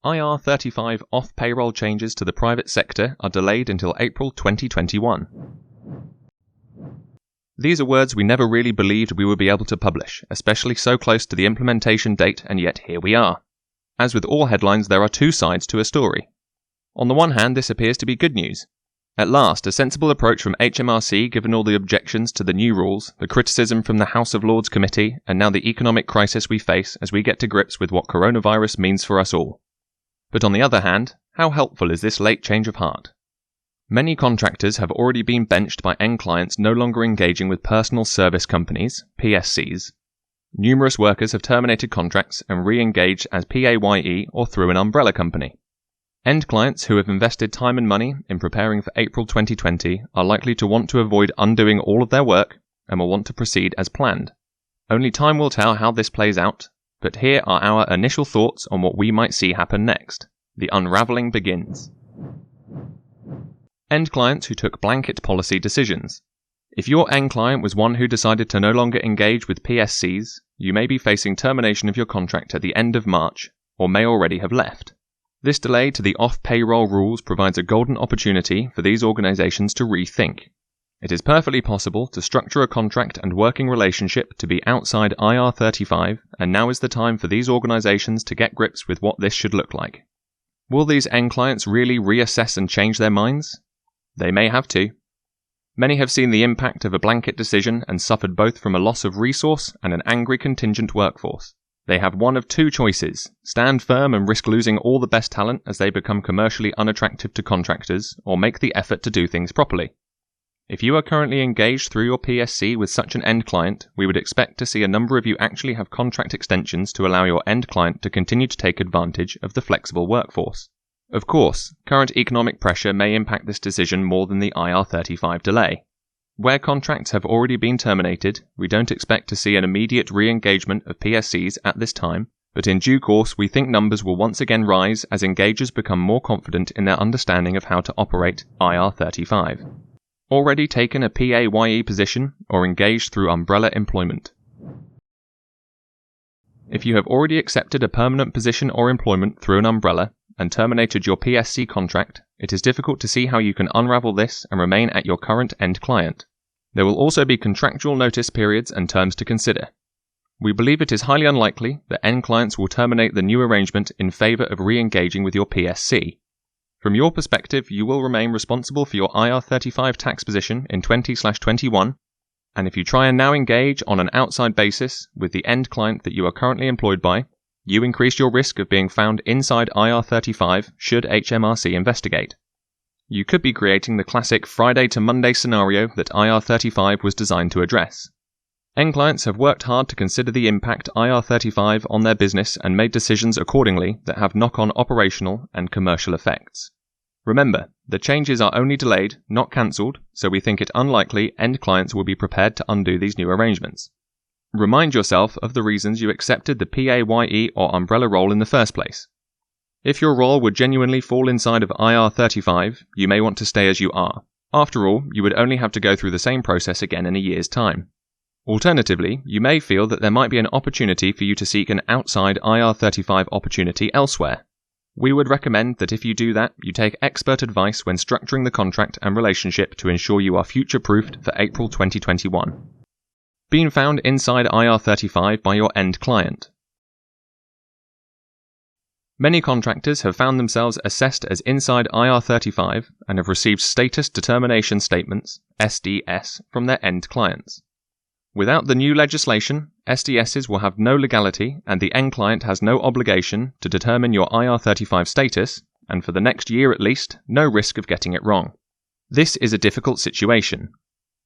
IR35 off-payroll changes to the private sector are delayed until April 2021. These are words we never really believed we would be able to publish, especially so close to the implementation date, and yet here we are. As with all headlines, there are two sides to a story. On the one hand, this appears to be good news. At last, a sensible approach from HMRC given all the objections to the new rules, the criticism from the House of Lords Committee, and now the economic crisis we face as we get to grips with what coronavirus means for us all. But on the other hand, how helpful is this late change of heart? Many contractors have already been benched by end clients no longer engaging with personal service companies, PSCs. Numerous workers have terminated contracts and re-engaged as PAYE or through an umbrella company. End clients who have invested time and money in preparing for April 2020 are likely to want to avoid undoing all of their work and will want to proceed as planned. Only time will tell how this plays out, but here are our initial thoughts on what we might see happen next. The unraveling begins. End clients who took blanket policy decisions. If your end client was one who decided to no longer engage with PSCs, you may be facing termination of your contract at the end of March, or may already have left. This delay to the off-payroll rules provides a golden opportunity for these organizations to rethink. It is perfectly possible to structure a contract and working relationship to be outside IR35, and now is the time for these organizations to get grips with what this should look like. Will these end clients really reassess and change their minds? They may have to. Many have seen the impact of a blanket decision and suffered both from a loss of resource and an angry contingent workforce. They have one of two choices: stand firm and risk losing all the best talent as they become commercially unattractive to contractors, or make the effort to do things properly. If you are currently engaged through your PSC with such an end client, we would expect to see a number of you actually have contract extensions to allow your end client to continue to take advantage of the flexible workforce. Of course, current economic pressure may impact this decision more than the IR35 delay. Where contracts have already been terminated, we don't expect to see an immediate re-engagement of PSCs at this time, but in due course we think numbers will once again rise as engagers become more confident in their understanding of how to operate IR35. Already taken a PAYE position or engaged through umbrella employment. If you have already accepted a permanent position or employment through an umbrella and terminated your PSC contract, it is difficult to see how you can unravel this and remain at your current end client. There will also be contractual notice periods and terms to consider. We believe it is highly unlikely that end clients will terminate the new arrangement in favour of re-engaging with your PSC. From your perspective, you will remain responsible for your IR35 tax position in 20/21, and if you try and now engage on an outside basis with the end client that you are currently employed by, you increase your risk of being found inside IR35 should HMRC investigate. You could be creating the classic Friday to Monday scenario that IR35 was designed to address. End clients have worked hard to consider the impact IR35 on their business and made decisions accordingly that have knock-on operational and commercial effects. Remember, the changes are only delayed, not cancelled, so we think it unlikely end clients will be prepared to undo these new arrangements. Remind yourself of the reasons you accepted the PAYE or umbrella role in the first place. If your role would genuinely fall inside of IR35, you may want to stay as you are. After all, you would only have to go through the same process again in a year's time. Alternatively, you may feel that there might be an opportunity for you to seek an outside IR35 opportunity elsewhere. We would recommend that if you do that, you take expert advice when structuring the contract and relationship to ensure you are future-proofed for April 2021. Being found inside IR35 by your end client. Many contractors have found themselves assessed as inside IR35 and have received status determination statements, SDS, from their end clients. Without the new legislation, SDSs will have no legality and the end client has no obligation to determine your IR35 status, and for the next year at least, no risk of getting it wrong. This is a difficult situation.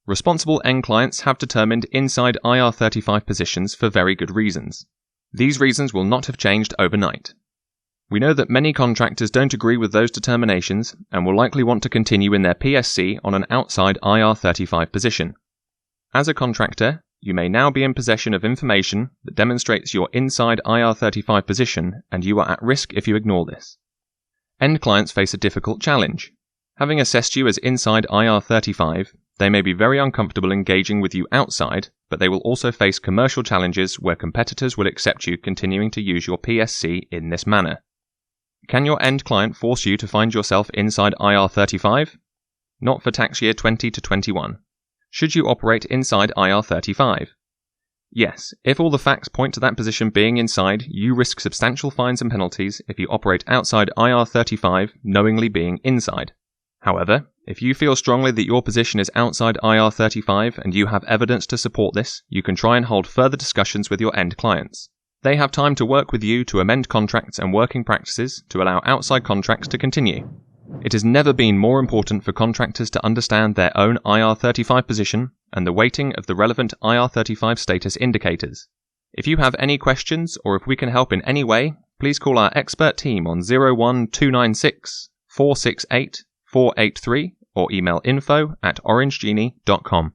Responsible end clients have determined inside IR35 positions for very good reasons. These reasons will not have changed overnight. We know that many contractors don't agree with those determinations and will likely want to continue in their PSC on an outside IR35 position. As a contractor, you may now be in possession of information that demonstrates your inside IR35 position, and you are at risk if you ignore this. End clients face a difficult challenge. Having assessed you as inside IR35, they may be very uncomfortable engaging with you outside, but they will also face commercial challenges where competitors will accept you continuing to use your PSC in this manner. Can your end client force you to find yourself inside IR35? Not for tax year 20 to 21. Should you operate inside IR35? Yes, if all the facts point to that position being inside, you risk substantial fines and penalties if you operate outside IR35 knowingly being inside. However, if you feel strongly that your position is outside IR35 and you have evidence to support this, you can try and hold further discussions with your end clients. They have time to work with you to amend contracts and working practices to allow outside contracts to continue. It has never been more important for contractors to understand their own IR35 position and the weighting of the relevant IR35 status indicators. If you have any questions or if we can help in any way, please call our expert team on 01296 468 483 or email info@orangegenie.com.